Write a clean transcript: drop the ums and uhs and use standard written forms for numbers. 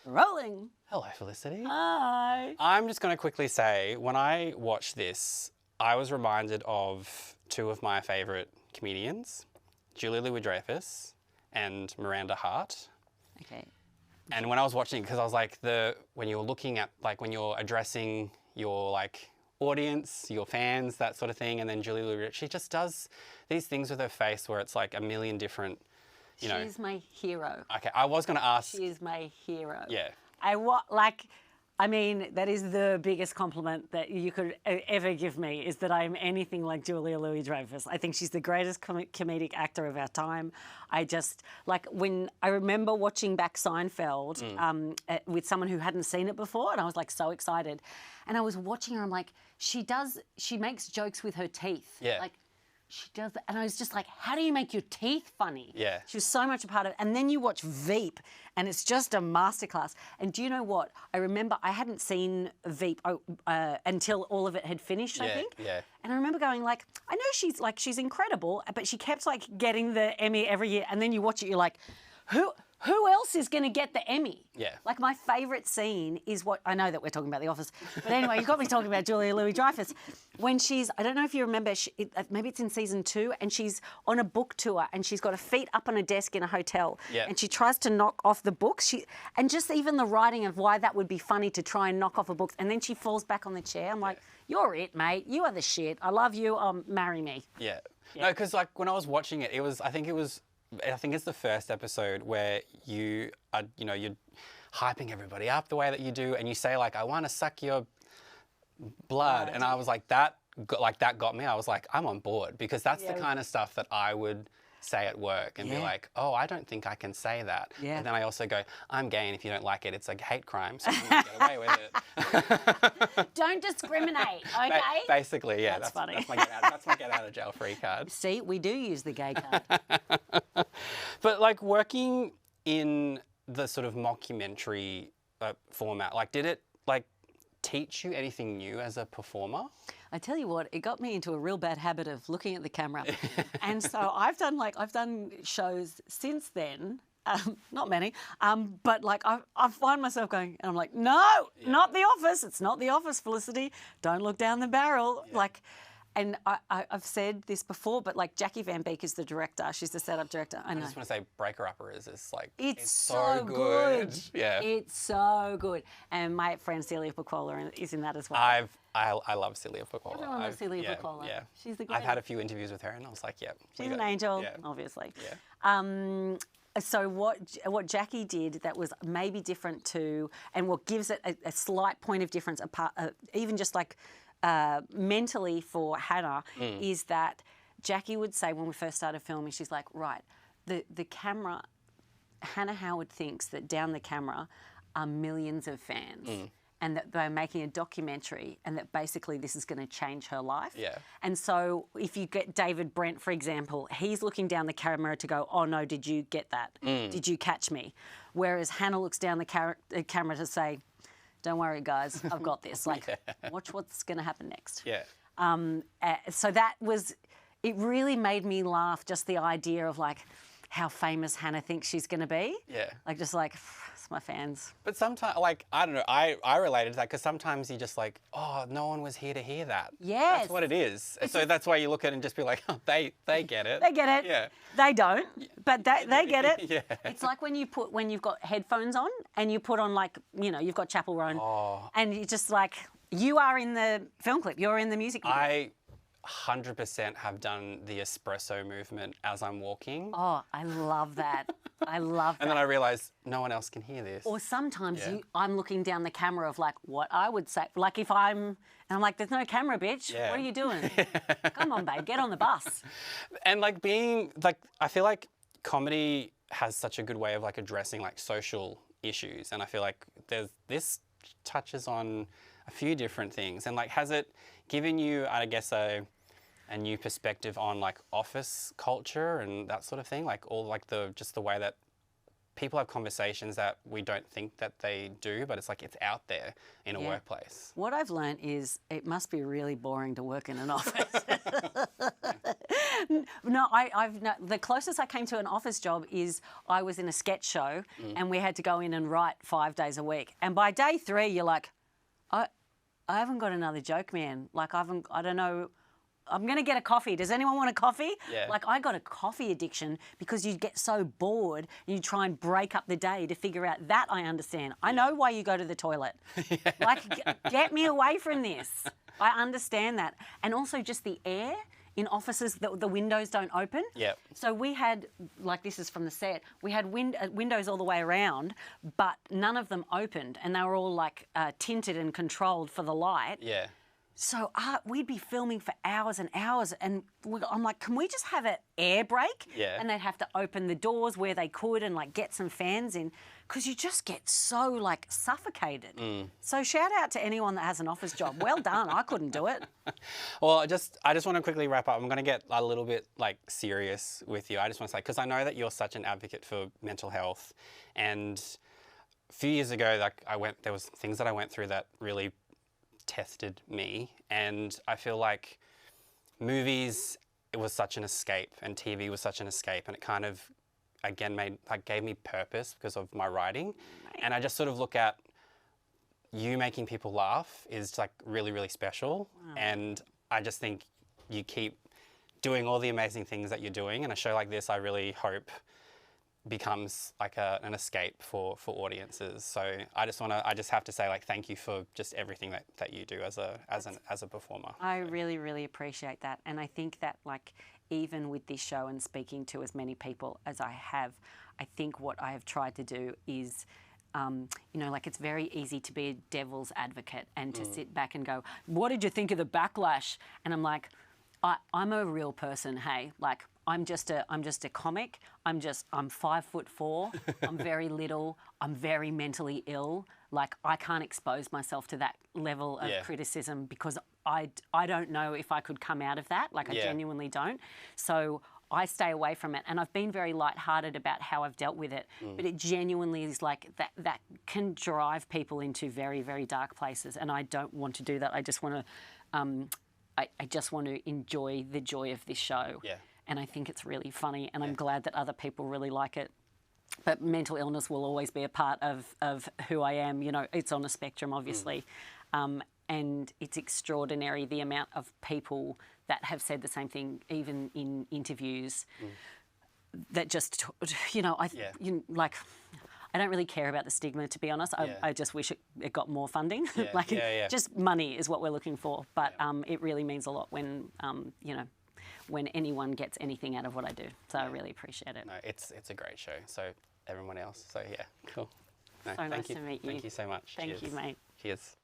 Rolling. Hello, Felicity. Hi. I'm just going to quickly say, when I watched this, I was reminded of two of my favourite comedians, Julia Louis-Dreyfus and Miranda Hart. Okay. And when I was watching, because I was like, when you're looking at, like, when you're addressing your, like, audience, your fans, that sort of thing, and then Julia Louis-Dreyfus, she just does these things with her face where it's like a million different, you know. She's my hero. Okay, I was going to ask. She is my hero. Yeah. I mean, that is the biggest compliment that you could ever give me, is that I'm anything like Julia Louis-Dreyfus. I think she's the greatest comedic actor of our time. I just, like, when I remember watching back Seinfeld with someone who hadn't seen it before, and I was, like, so excited. And I was watching her, I'm like, she makes jokes with her teeth. Yeah. Like, she does that. And I was just like, how do you make your teeth funny? Yeah. She was so much a part of it. And then you watch Veep, and it's just a masterclass. And do you know what? I remember I hadn't seen Veep until all of it had finished, I think. Yeah. And I remember going, like, I know she's incredible, but she kept, like, getting the Emmy every year. And then you watch it, you're like, who else is going to get the Emmy? Yeah. Like, my favourite scene is what... I know that we're talking about The Office, but anyway, you got me talking about Julia Louis-Dreyfus. When she's... I don't know if you remember, maybe it's in season 2, and she's on a book tour, and she's got her feet up on a desk in a hotel, and she tries to knock off the books. And just even the writing of why that would be funny to try and knock off a book, and then she falls back on the chair. I'm like, you're it, mate. You are the shit. I love you. Marry me. Yeah. No, because, like, when I was watching it, I think it's the first episode where you're hyping everybody up the way that you do, and you say, like, I want to suck your blood. And I was like, that got me. I was like, I'm on board, because that's the kind of stuff that I would say at work and be like, oh, I don't think I can say that. Yeah. And then I also go, I'm gay, and if you don't like it, it's a hate crime, so I'm going to get away with it. Don't discriminate, okay? Basically, yeah. That's funny. That's my get out of jail free card. See, we do use the gay card. But, like, working in the sort of mockumentary format, like, did it, like, teach you anything new as a performer? I tell you what, it got me into a real bad habit of looking at the camera. And so I've done shows since then, not many, but, like, I find myself going, and I'm like, no, not The Office. It's not The Office, Felicity. Don't look down the barrel. Yeah. Like, and I've said this before, but, like, Jackie Van Beek is the director. She's the setup director. I know. I just want to say Breaker Upper is like... It's so good. Yeah. It's so good. And my friend Celia Pacquola is in that as well. I love Celia Pacquola. Everyone loves Celia Pacquola. Yeah. She's the greatest. I've had a few interviews with her, and I was like, she's an angel, obviously. Yeah. So what Jackie did that was maybe different to, and what gives it a slight point of difference, apart, even just like mentally for Hannah, is that Jackie would say when we first started filming, she's like, right, the camera, Hannah Howard thinks that down the camera are millions of fans. And that they're making a documentary, and that basically this is going to change her life. Yeah. And so if you get David Brent, for example, he's looking down the camera to go, oh no, did you get that? Did you catch me? Whereas Hannah looks down the camera to say, don't worry, guys, I've got this. Like, watch what's going to happen next. Yeah. So that was, it really made me laugh, just the idea of, like, how famous Hannah thinks she's going to be. Yeah. Like, just like, it's my fans. But sometimes, like, I don't know, I related to that, because sometimes you just like, oh, no one was here to hear that. Yes. That's what it is. So that's why you look at it and just be like, oh, they get it. They get it. Yeah. They don't, but they get it. Yeah. It's like when you've got headphones on, and you put on, like, you know, you've got Chapel Roan, and you just, like, you are in the film clip, you're in the music video. I 100% have done the espresso movement as I'm walking. Oh, I love that. I love that. And then I realise no one else can hear this. Or sometimes I'm looking down the camera of, like, what I would say. Like, if and I'm like, there's no camera, bitch. Yeah. What are you doing? Come on, babe, get on the bus. And, like, I feel like comedy has such a good way of, like, addressing, like, social issues. And I feel like this touches on a few different things. And, like, has it given you, I guess, a new perspective on, like, office culture and that sort of thing? Like, all, like, just the way that people have conversations that we don't think that they do, but it's like it's out there in a workplace. What I've learned is it must be really boring to work in an office. No, the closest I came to an office job is I was in a sketch show and we had to go in and write 5 days a week. And by day 3, you're like, I haven't got another joke, man. Like, I don't know. I'm going to get a coffee. Does anyone want a coffee? Yeah. Like, I got a coffee addiction because you get so bored and you try and break up the day to figure out that. I understand. I know why you go to the toilet. Like, get me away from this. I understand that. And also just the air in offices, the windows don't open. Yep. So we had, like, this is from the set, we had windows all the way around, but none of them opened, and they were all like tinted and controlled for the light. Yeah. So we'd be filming for hours and hours, and I'm like, can we just have an air break? Yeah. And they'd have to open the doors where they could and like get some fans in, because you just get so like suffocated. So shout out to anyone that has an office job. Well done. I couldn't do it. Well, I just want to quickly wrap up. I'm going to get a little bit like serious with you. I just want to say, because I know that you're such an advocate for mental health, and a few years ago, like there was things that I went through that really tested me, and I feel like movies, it was such an escape, and TV was such an escape, and it kind of again gave me purpose because of my writing. And I just sort of look at you making people laugh is like really, really special. And I just think you keep doing all the amazing things that you're doing, and a show like this I really hope becomes like an escape for audiences. So I just have to say, like, thank you for just everything that you do as a performer. I really, really appreciate that. And I think that, like, even with this show and speaking to as many people as I have, I think what I have tried to do is, like, it's very easy to be a devil's advocate and to sit back and go, what did you think of the backlash? And I'm like, I'm a real person, hey, like, I'm just a comic. I'm 5'4". I'm very little. I'm very mentally ill. Like, I can't expose myself to that level of criticism because I don't know if I could come out of that. Like, I genuinely don't. So I stay away from it, and I've been very lighthearted about how I've dealt with it. But it genuinely is like that can drive people into very, very dark places, and I don't want to do that. I just want to, I just want to enjoy the joy of this show. Yeah. And I think it's really funny, and I'm glad that other people really like it. But mental illness will always be a part of who I am. You know, it's on a spectrum, obviously. And it's extraordinary the amount of people that have said the same thing, even in interviews, that just, I don't really care about the stigma, to be honest. I just wish it got more funding. Just money is what we're looking for. But it really means a lot when, when anyone gets anything out of what I do. So I really appreciate it. No, it's a great show. So everyone else. So yeah, cool. No, so nice to meet you. Thank you so much. Thank you, mate. Cheers.